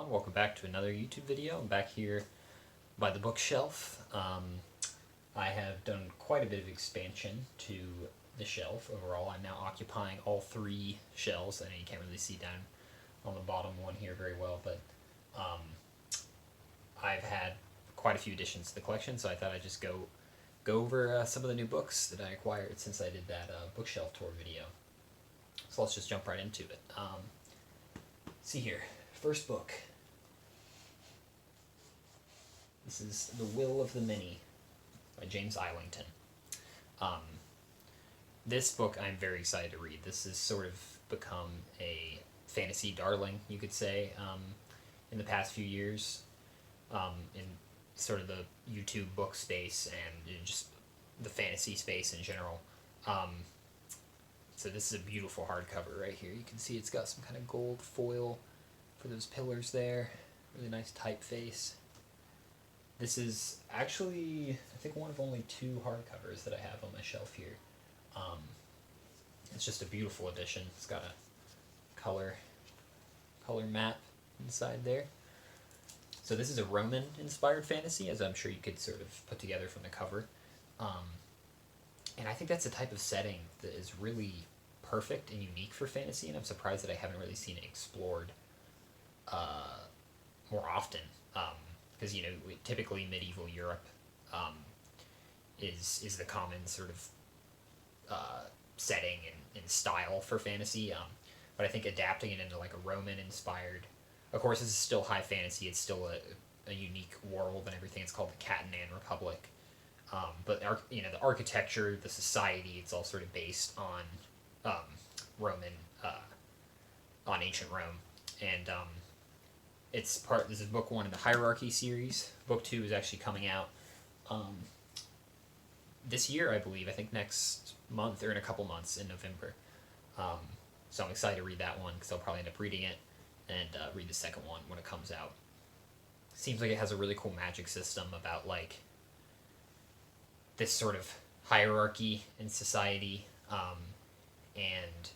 everyone, welcome back to another YouTube video. I'm back here by the bookshelf. I have done quite a bit of expansion to the shelf overall. I'm now occupying all three shelves. I know you can't really see down on the bottom one here very well, but I've had quite a few additions to the collection, so I thought I'd just go over some of the new books that I acquired since I did that bookshelf tour video. So let's just jump right into it. See here, first book. This is The Will of the Many by James Islington. This book I'm very excited to read. This has sort of become a fantasy darling, you could say, in the past few years, in sort of the YouTube book space and just the fantasy space in general. So this is a beautiful hardcover right here. You can see it's got some kind of gold foil for those pillars there. Really nice typeface. This is actually, I think, one of only two hardcovers that I have on my shelf here. It's just a beautiful edition. It's got a color map inside there. So this is a Roman-inspired fantasy, as I'm sure you could sort of put together from the cover. And I think that's a type of setting that is really perfect and unique for fantasy, and I'm surprised that I haven't really seen it explored more often. Because, typically medieval Europe is the common sort of setting and style for fantasy. But I think adapting it into like a Roman-inspired... Of course, this is still high fantasy. It's still a unique world and everything. It's called the Catanan Republic. But the architecture, the society, it's all sort of based on Roman, on ancient Rome, and this is book one in the Hierarchy series. Book two is actually coming out this year, I believe. I think next month or in a couple months in November. So I'm excited to read that one because I'll probably end up reading it and read the second one when it comes out. Seems like it has a really cool magic system about like this sort of hierarchy in society, and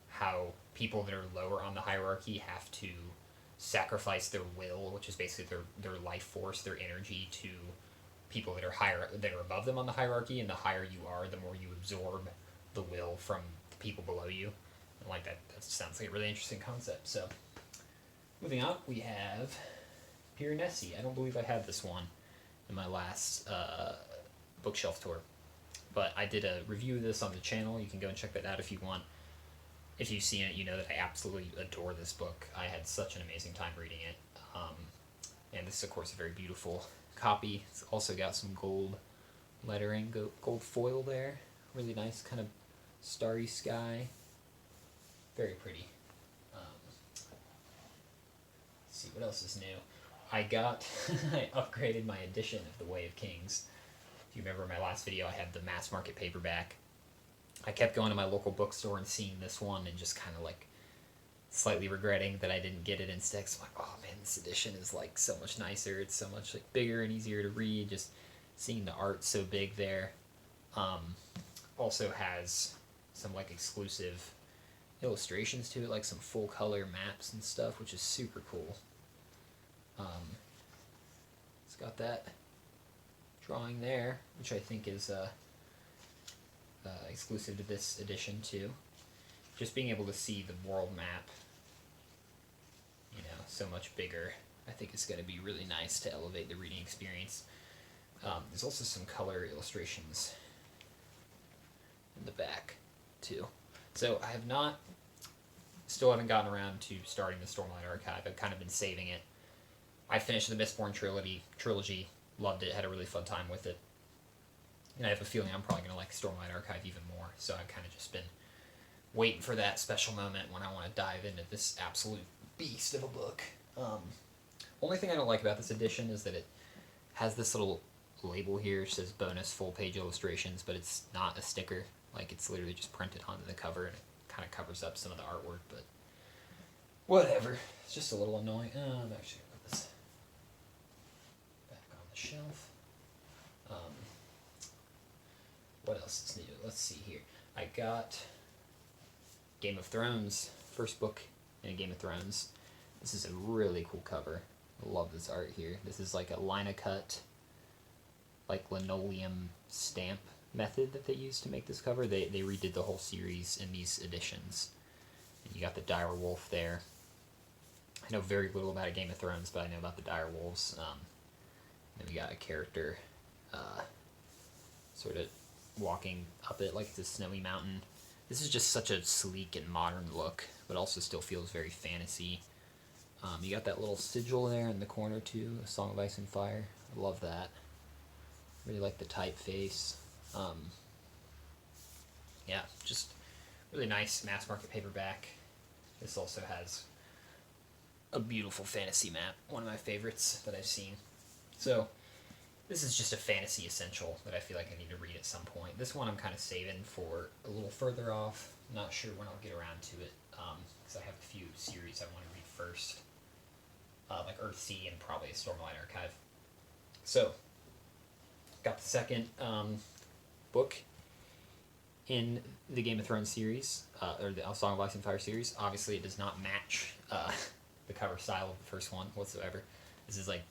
how people that are lower on the hierarchy have to sacrifice their will, which is basically their life force, their energy, to people that are above them on the hierarchy. And the higher you are, the more you absorb the will from the people below you. And like that sounds like a really interesting concept. So moving on, we have Piranesi. I don't believe I had this one in my last bookshelf tour, but I did a review of this on the channel. You can go and check that out if you want. If you've seen it, you know that I absolutely adore this book. I had such an amazing time reading it, and this is of course a very beautiful copy. It's also got some gold lettering, gold foil there. Really nice kind of starry sky. Very pretty. Let's see what else is new. I upgraded my edition of The Way of Kings. If you remember my last video, I had the mass market paperback. I kept going to my local bookstore and seeing this one and just kind of like slightly regretting that I didn't get it instead. So I'm like, oh man, this edition is like so much nicer. It's so much like bigger and easier to read. Just seeing the art so big there. Also has some like exclusive illustrations to it, like some full color maps and stuff, which is super cool. It's got that drawing there, which I think is exclusive to this edition too. Just being able to see the world map, so much bigger, I think it's going to be really nice to elevate the reading experience. There's also some color illustrations in the back too. So I still haven't gotten around to starting the Stormlight Archive. I've kind of been saving it. I finished the Mistborn trilogy, loved it, had a really fun time with it. And I have a feeling I'm probably going to like Stormlight Archive even more, so I've kind of just been waiting for that special moment when I want to dive into this absolute beast of a book. Only thing I don't like about this edition is that it has this little label here, which says bonus full-page illustrations, but it's not a sticker. Like, it's literally just printed onto the cover, and it kind of covers up some of the artwork, but whatever. It's just a little annoying. I'm actually going to put this back on the shelf. What else is new? Let's see here. I got Game of Thrones, first book in Game of Thrones. This is a really cool cover. I love this art here. This is like a line-a-cut, like linoleum stamp method that they used to make this cover. They redid the whole series in these editions. And you got the dire wolf there. I know very little about a Game of Thrones, but I know about the dire wolves. Then we got a character sort of walking up it like it's a snowy mountain. This is just such a sleek and modern look, but also still feels very fantasy. You got that little sigil there in the corner too, A Song of Ice and Fire. I love that. Really like the typeface. Yeah, just really nice mass market paperback. This also has a beautiful fantasy map, one of my favorites that I've seen. So this is just a fantasy essential that I feel like I need to read at some point. This one I'm kind of saving for a little further off. Not sure when I'll get around to it, because I have a few series I want to read first, like Earthsea and probably a Stormlight Archive. So, got the second book in the Game of Thrones series, or the Song of Ice and Fire series. Obviously, it does not match the cover style of the first one whatsoever. This is like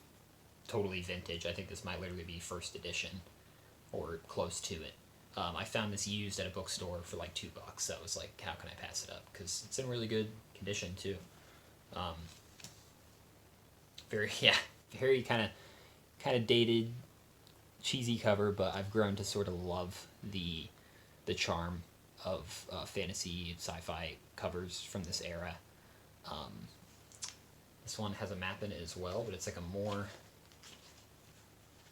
totally vintage. I think this might literally be first edition or close to it. I found this used at a bookstore for like $2. So I was like, how can I pass it up? Because it's in really good condition too. Very kind of dated, cheesy cover, but I've grown to sort of love the charm of fantasy and sci-fi covers from this era. This one has a map in it as well, but it's like a more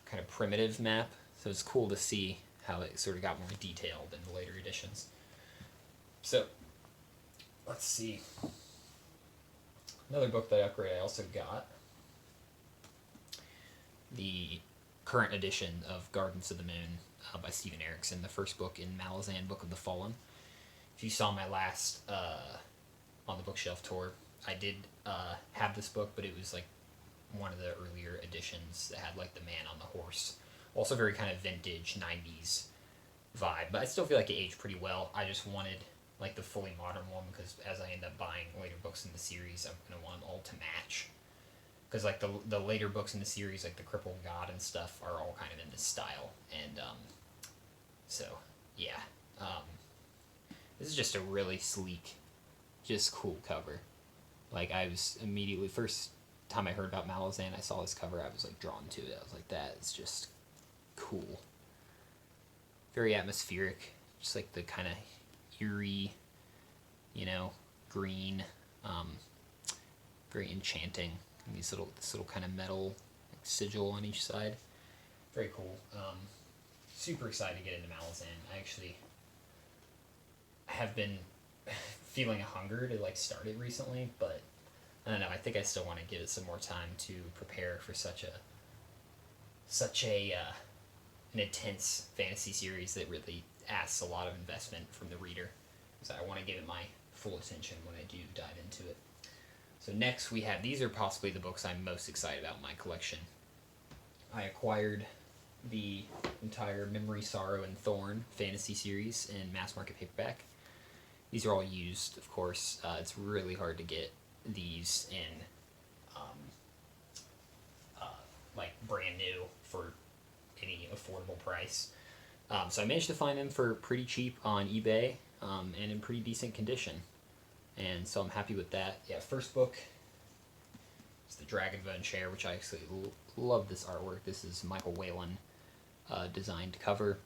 kind of primitive map, so it's cool to see how it sort of got more detailed in the later editions. So, let's see. Another book that I upgraded, I also got the current edition of Gardens of the Moon by Stephen Erickson, the first book in Malazan, Book of the Fallen. If you saw my last On the Bookshelf tour, I did have this book, but it was like one of the earlier editions that had like the man on the horse. Also very kind of vintage 90s vibe, but I still feel like it aged pretty well. I just wanted like the fully modern one because as I end up buying later books in the series, I'm going to want them all to match. Because like the later books in the series, like the Crippled God and stuff, are all kind of in this style. And so, yeah. This is just a really sleek, just cool cover. Like, I was immediately, first time I heard about Malazan, I saw this cover, I was like drawn to it. I was like, that is just cool. Very atmospheric, just like the kind of eerie, green, very enchanting. And this little kind of metal sigil on each side. Very cool. Super excited to get into Malazan. I actually have been feeling a hunger to like start it recently, but I don't know. I think I still want to give it some more time to prepare for such a an intense fantasy series that really asks a lot of investment from the reader. So I want to give it my full attention when I do dive into it. So next we have, these are possibly the books I'm most excited about in my collection. I acquired the entire Memory, Sorrow, and Thorn fantasy series in mass market paperback. These are all used, of course. It's really hard to get these in like brand new for any affordable price. So I managed to find them for pretty cheap on eBay and in pretty decent condition. And so I'm happy with that. Yeah, first book is the Dragonbone Chair, which I actually love this artwork. This is Michael Whalen designed cover.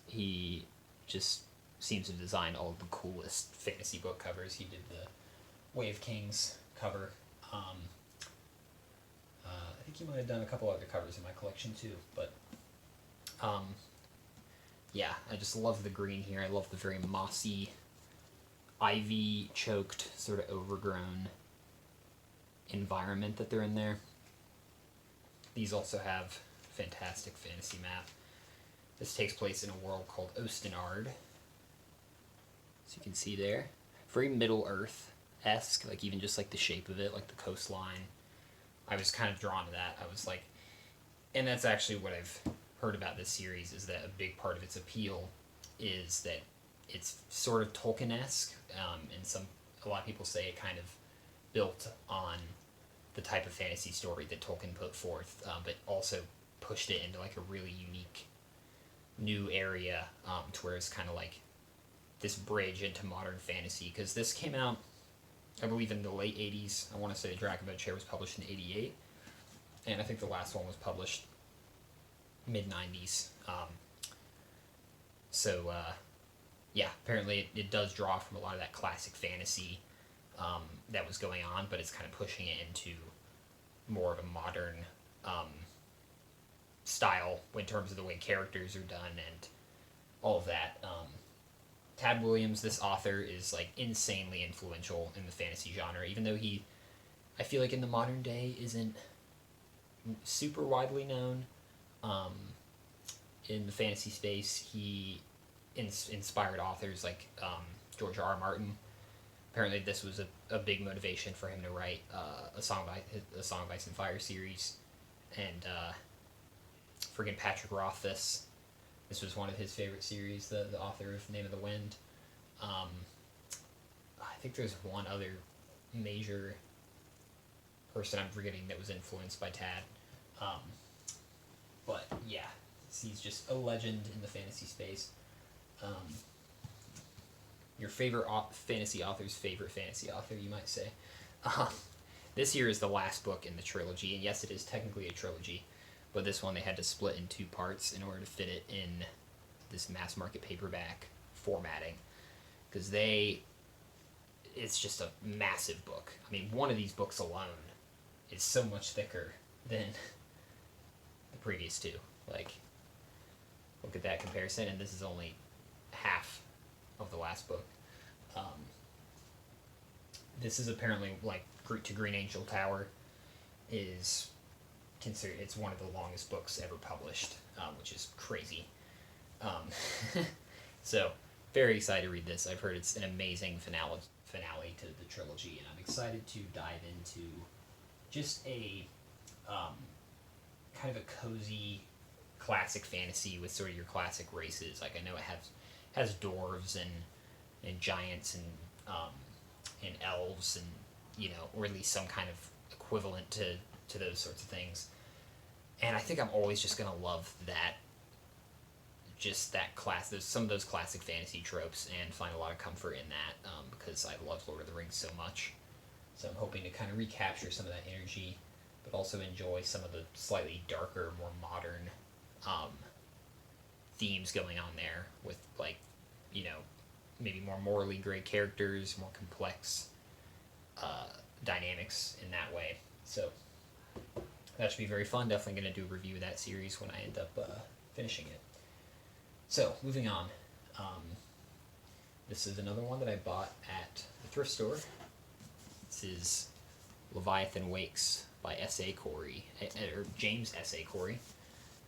He just seems to design all of the coolest fantasy book covers. He did the Way of Kings cover. I think he might have done a couple other covers in my collection too, but yeah, I just love the green here. I love the very mossy, ivy-choked, sort of overgrown environment that they're in there. These also have fantastic fantasy map. This takes place in a world called Ostenard. So you can see there. Very Middle-earth-esque, like even just like the shape of it, like the coastline. I was kind of drawn to that. I was like, and that's actually what I've heard about this series, is that a big part of its appeal is that it's sort of Tolkien-esque, and a lot of people say it kind of built on the type of fantasy story that Tolkien put forth, but also pushed it into like a really unique new area, to where it's kind of like this bridge into modern fantasy. Because this came out, I believe, in the late 80s. I want to say Dragon Boat Chair was published in 88, and I think the last one was published mid 90s. Yeah, apparently it does draw from a lot of that classic fantasy that was going on, but it's kind of pushing it into more of a modern style in terms of the way characters are done and all of that. Tad Williams, this author, is like insanely influential in the fantasy genre, even though I feel like in the modern day isn't super widely known. In the fantasy space, he inspired authors like George R. R. Martin. Apparently, this was a big motivation for him to write a Song of Ice and Fire series, and friggin' Patrick Rothfuss. This was one of his favorite series, the author of Name of the Wind. I think there's one other major person I'm forgetting that was influenced by Tad. But yeah, he's just a legend in the fantasy space. Your favorite fantasy author's favorite fantasy author, you might say. This here is the last book in the trilogy, and yes, it is technically a trilogy, but this one they had to split in 2 parts in order to fit it in this mass market paperback formatting, because it's just a massive book. I mean, one of these books alone is so much thicker than the previous 2. Like, look at that comparison, and this is only half of the last book. This is apparently, like, to Green Angel Tower is considered, it's one of the longest books ever published, which is crazy. So, very excited to read this. I've heard it's an amazing finale to the trilogy, and I'm excited to dive into just a kind of a cozy classic fantasy with sort of your classic races. Like, I know it has dwarves and giants and elves, and or at least some kind of equivalent to those sorts of things. And I think I'm always just gonna love that, just that some of those classic fantasy tropes, and find a lot of comfort in that, because I love Lord of the Rings so much. So I'm hoping to kind of recapture some of that energy, but also enjoy some of the slightly darker, more modern themes going on there, with, like, maybe more morally gray characters, more complex dynamics in that way. So that should be very fun. Definitely going to do a review of that series when I end up finishing it. So, moving on. This is another one that I bought at the thrift store. This is Leviathan Wakes by S.A. Corey, or James S.A. Corey,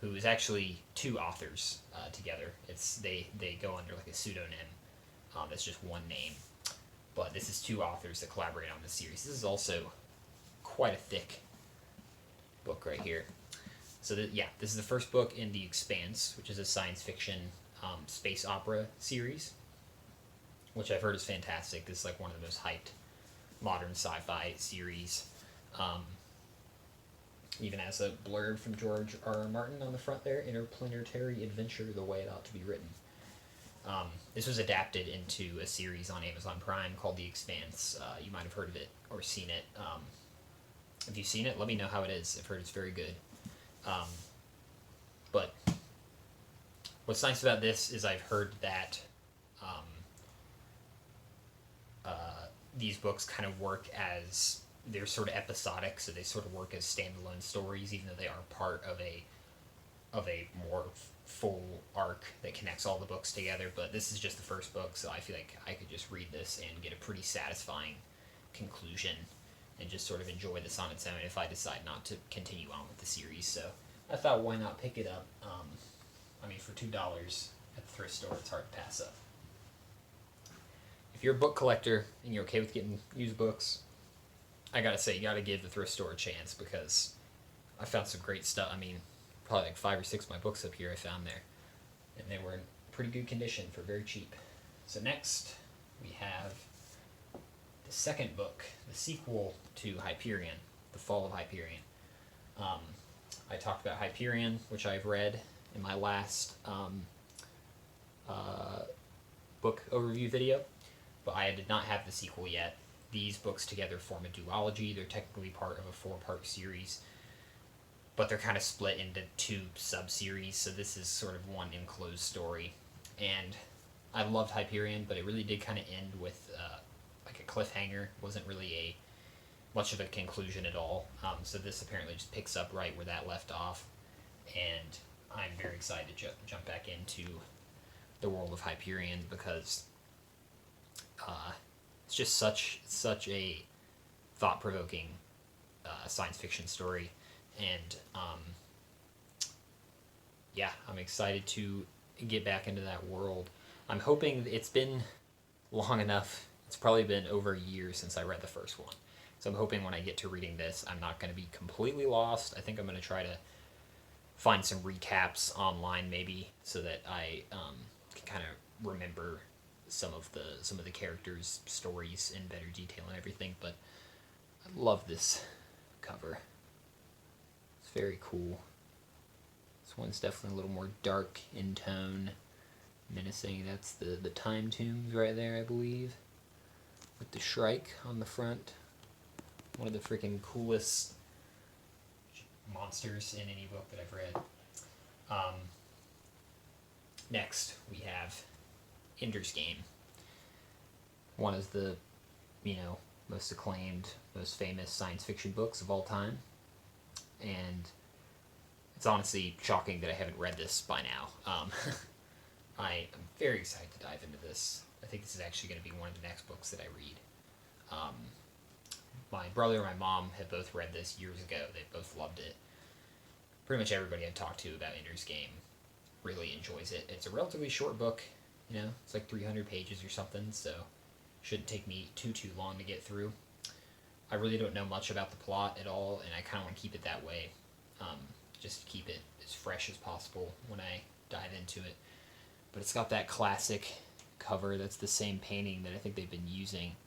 who is actually 2 authors together. They go under like a pseudonym. It's just one name. But this is 2 authors that collaborate on this series. This is also quite a thick book right here. So this is the first book in The Expanse, which is a science fiction space opera series, which I've heard is fantastic. This is like one of the most hyped modern sci-fi series. Even has a blurb from George R. R. Martin on the front there: interplanetary adventure the way it ought to be written. This was adapted into a series on Amazon Prime called The Expanse. You might have heard of it or seen it. If you've seen it, let me know how it is. I've heard it's very good. But what's nice about this is I've heard that these books kind of work as, they're sort of episodic, so they sort of work as standalone stories, even though they are part of a more full arc that connects all the books together. But this is just the first book, so I feel like I could just read this and get a pretty satisfying conclusion and just sort of enjoy this on its own if I decide not to continue on with the series. So I thought, why not pick it up? I mean, for $2 at the thrift store, it's hard to pass up. If you're a book collector and you're okay with getting used books, I gotta say, you gotta give the thrift store a chance, because I found some great stuff. I mean, probably like 5 or 6 of my books up here I found there, and they were in pretty good condition for very cheap. So next, we have the second book, the sequel to Hyperion. The Fall of Hyperion. Um, I talked about Hyperion, which I've read in my last uh, book overview video, but I did not have the sequel yet. These books together form a duology. They're technically part of a four-part series, but they're kind of split into two sub-series, so this is sort of one enclosed story. And I loved Hyperion, but it really did kind of end with like a cliffhanger. It wasn't really a much of a conclusion at all. So this apparently just picks up right where that left off, and I'm very excited to jump back into the world of Hyperion because it's just such a thought provoking science fiction story, and yeah, I'm excited to get back into that world. I'm hoping it's been long enough. It's probably been over a year since I read the first one. So I'm hoping when I get to reading this, I'm not going to be completely lost. I think I'm going to try to find some recaps online maybe so that I can kind of remember some of the characters' stories in better detail and everything. But I love this cover. It's very cool. This one's definitely a little more dark in tone, menacing. That's the time tombs right there, I believe, with the Shrike on the front. One of the freaking coolest monsters in any book that I've read. Next, we have Ender's Game. One of the, most acclaimed, most famous science fiction books of all time. And it's honestly shocking that I haven't read this by now. I am very excited to dive into this. I think this is actually going to be one of the next books that I read. My brother and my mom have both read this years ago. They both loved it. Pretty much everybody I've talked to about Ender's Game really enjoys it. It's a relatively short book, it's like 300 pages or something, so shouldn't take me too long to get through. I really don't know much about the plot at all, and I kind of want to keep it that way, just to keep it as fresh as possible when I dive into it. But it's got that classic cover that's the same painting that I think they've been using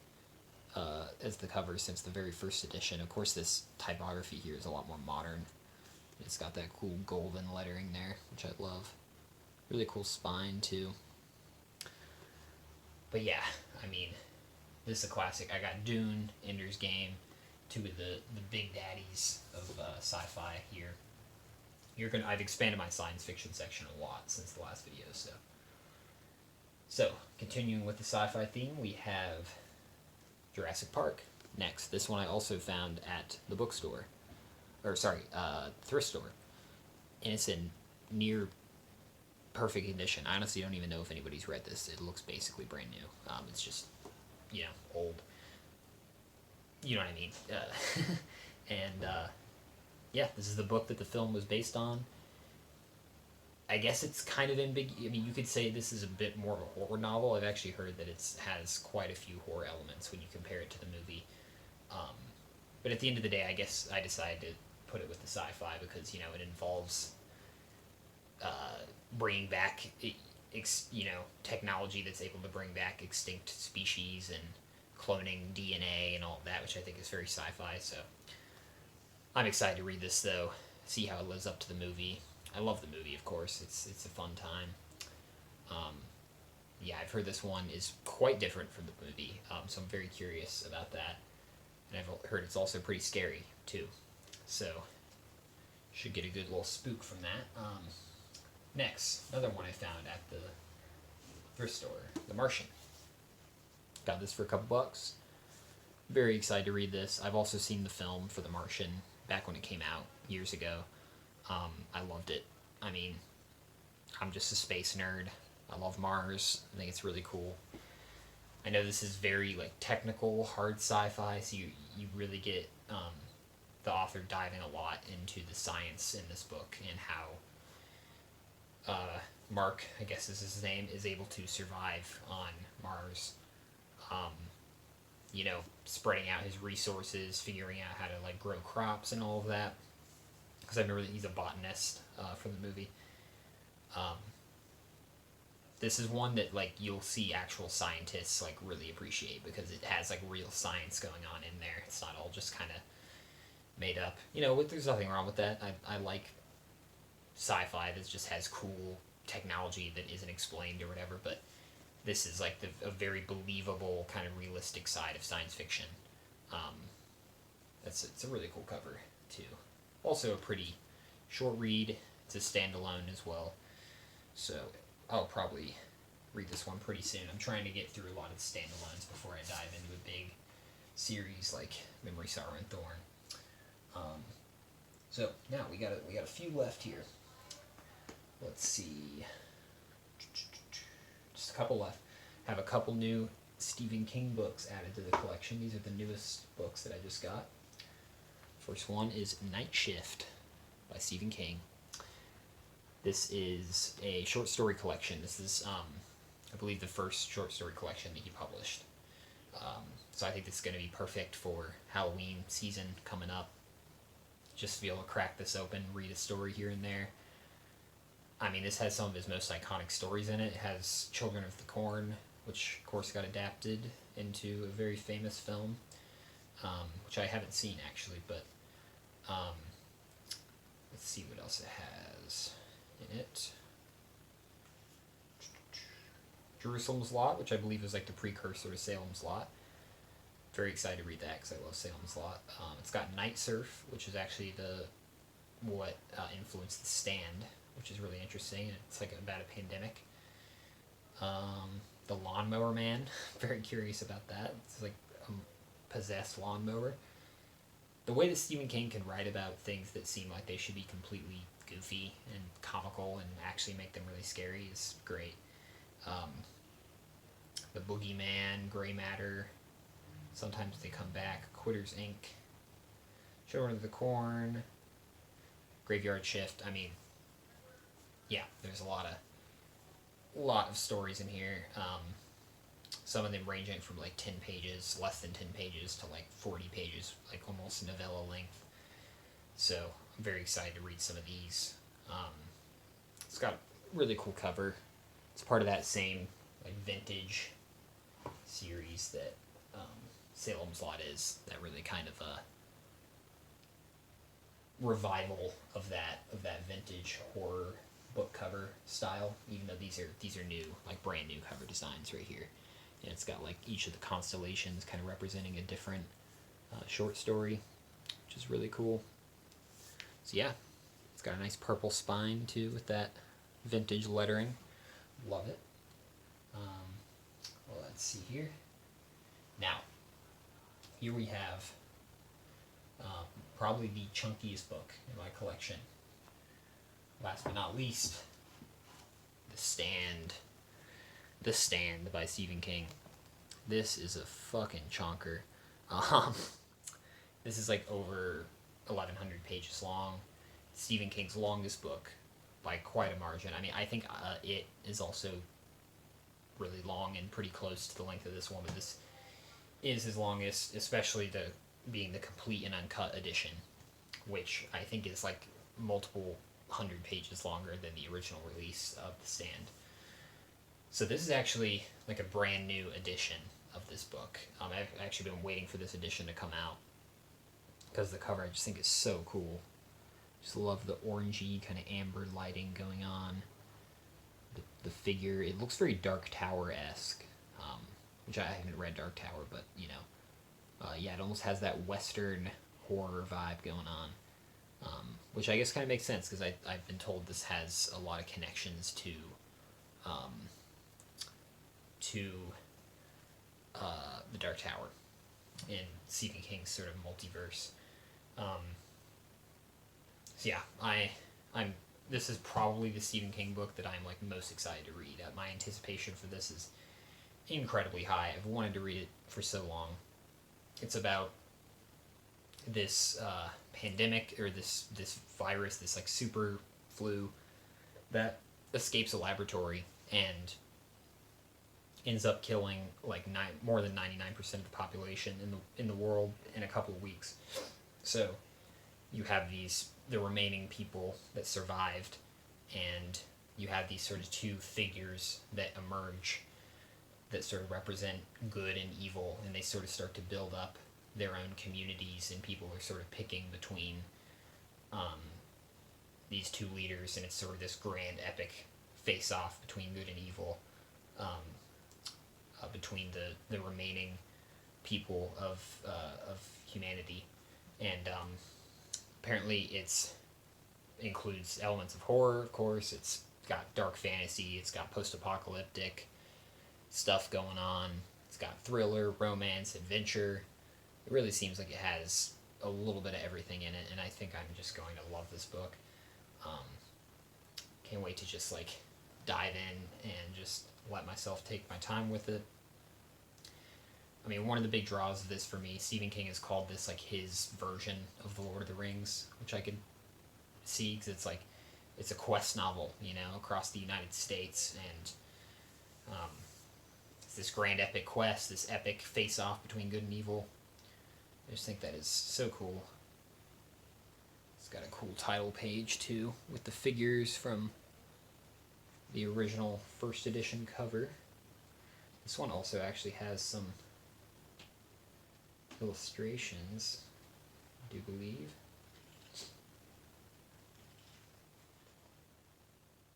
as the cover since the very first edition. Of course, this typography here is a lot more modern. It's got that cool golden lettering there, which I love. Really cool spine, too. But yeah, this is a classic. I got Dune, Ender's Game, two of the big daddies of sci-fi here. I've expanded my science fiction section a lot since the last video, So, continuing with the sci-fi theme, we have Jurassic Park next. This one I also found at the bookstore. Thrift store. And it's in near perfect condition. I honestly don't even know if anybody's read this. It looks basically brand new. It's just, old. You know what I mean? Yeah, this is the book that the film was based on. I guess it's kind of you could say this is a bit more of a horror novel. I've actually heard that it has quite a few horror elements when you compare it to the movie. But at the end of the day, I guess I decided to put it with the sci-fi because, it involves bringing back, technology that's able to bring back extinct species and cloning DNA and all of that, which I think is very sci-fi. So I'm excited to read this, though, see how it lives up to the movie. I love the movie, of course. It's a fun time. Yeah, I've heard this one is quite different from the movie, so I'm very curious about that. And I've heard it's also pretty scary, too. So, should get a good little spook from that. Next, another one I found at the thrift store, The Martian. Got this for a couple bucks. Very excited to read this. I've also seen the film for The Martian back when it came out years ago. I loved it. I'm just a space nerd. I love Mars. I think it's really cool. I know this is very technical, hard sci-fi, so you really get the author diving a lot into the science in this book and how Mark, I guess is his name, is able to survive on Mars. Spreading out his resources, figuring out how to grow crops and all of that. Because I remember that he's a botanist from the movie. This is one that you'll see actual scientists really appreciate because it has real science going on in there. It's not all just kind of made up. There's nothing wrong with that. I like sci-fi that just has cool technology that isn't explained or whatever, but this is like a very believable kind of realistic side of science fiction. Um, it's a really cool cover too. Also a pretty short read. It's a standalone as well, so I'll probably read this one pretty soon. I'm trying to get through a lot of the standalones before I dive into a big series like Memory, Sorrow, and Thorn. So now we got a few left here. Let's see, just a couple left. Have a couple new Stephen King books added to the collection. These are the newest books that I just got. First one is Night Shift by Stephen King. This is a short story collection. This is, I believe, the first short story collection that he published. So I think this is going to be perfect for Halloween season coming up. Just to be able to crack this open, read a story here and there. I mean, this has some of his most iconic stories in it. It has Children of the Corn, which of course got adapted into a very famous film, which I haven't seen actually, but let's see what else it has in it. Jerusalem's Lot, which I believe is like the precursor to Salem's Lot. Very excited to read that because I love Salem's Lot. It's got Night Surf, which is actually what influenced The Stand, which is really interesting. It's like about a pandemic. The Lawnmower Man, very curious about that. It's like a possessed lawnmower. The way that Stephen King can write about things that seem like they should be completely goofy and comical and actually make them really scary is great. The Boogeyman, Gray Matter, Sometimes They Come Back, Quitters Inc., Children of the Corn, Graveyard Shift. I mean, yeah, there's a lot of stories in here. Some of them ranging from like 10 pages, less than 10 pages, to like 40 pages, like almost novella length. So I'm very excited to read some of these. It's got a really cool cover. It's part of that same like vintage series that Salem's Lot is. That really kind of a revival of that vintage horror book cover style. Even though these are new, like brand new cover designs right here, and it's got like each of the constellations kind of representing a different short story, which is really cool. So yeah, it's got a nice purple spine too with that vintage lettering. Love it. Well, let's see here. Now, here we have probably the chunkiest book in my collection. Last but not least, The Stand. The Stand by Stephen King. This is a fucking chonker. This is like over 1,100 pages long. Stephen King's longest book by quite a margin. I mean, I think it is also really long and pretty close to the length of this one, but this is his longest, especially being the complete and uncut edition, which I think is like multiple 100 pages longer than the original release of The Stand. So this is actually like a brand new edition of this book. I've actually been waiting for this edition to come out because the cover I just think is so cool. Just love the orangey kind of amber lighting going on. The figure, it looks very Dark Tower-esque, which I haven't read Dark Tower, but yeah, it almost has that Western horror vibe going on, which I guess kind of makes sense because I've been told this has a lot of connections to the Dark Tower in Stephen King's sort of multiverse. So yeah, this is probably the Stephen King book that I'm like most excited to read. My anticipation for this is incredibly high. I've wanted to read it for so long. It's about this pandemic, or this virus, this like super flu that escapes a laboratory and ends up killing like more than 99% of the population in the world in a couple of weeks. So you have the remaining people that survived, and you have these sort of two figures that emerge that sort of represent good and evil, and they sort of start to build up their own communities, and people are sort of picking between um, these two leaders, and it's sort of this grand epic face-off between good and evil, um, between the remaining people of humanity, and apparently it's includes elements of horror. Of course, it's got dark fantasy. It's got post-apocalyptic stuff going on. It's got thriller, romance, adventure. It really seems like it has a little bit of everything in it, and I think I'm just going to love this book. Um, can't wait to just like dive in and just let myself take my time with it. I mean, one of the big draws of this for me, Stephen King has called this like his version of The Lord of the Rings, which I could see because it's like it's a quest novel, you know, across the United States, and it's this grand epic quest, this epic face-off between good and evil. I just think that is so cool. It's got a cool title page too, with the figures from the original first edition cover. This one also actually has some illustrations, I do believe.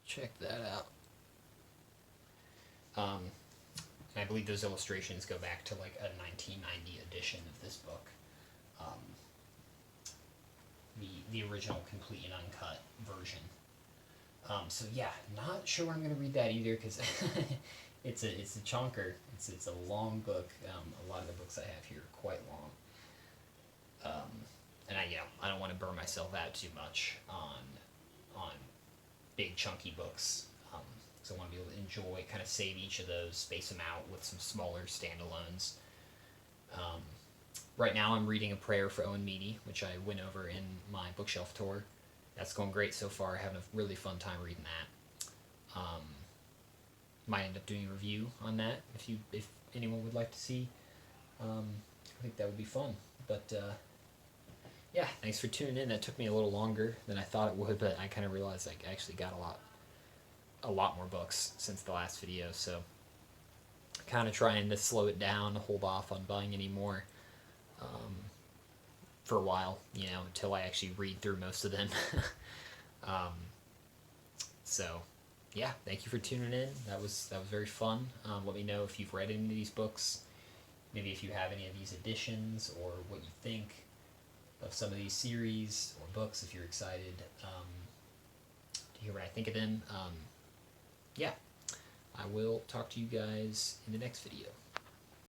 Check that out. And I believe those illustrations go back to like a 1990 edition of this book. The original complete and uncut version. So yeah, not sure I'm gonna read that either because it's a chonker. It's a long book. A lot of the books I have here are quite long. And I don't want to burn myself out too much on big chunky books. So I want to be able to enjoy, kind of save each of those, space them out with some smaller standalones. Right now I'm reading A Prayer for Owen Meany, which I went over in my bookshelf tour. That's going great so far. Having a really fun time reading that. Might end up doing a review on that if anyone would like to see. I think that would be fun. But yeah, thanks for tuning in. That took me a little longer than I thought it would, but I kind of realized I actually got a lot more books since the last video, so kind of trying to slow it down, hold off on buying any more for a while, you know, until I actually read through most of them. So yeah, thank you for tuning in. That was very fun. Let me know if you've read any of these books, maybe if you have any of these editions, or what you think of some of these series or books, if you're excited to hear what I think of them. Yeah, I will talk to you guys in the next video.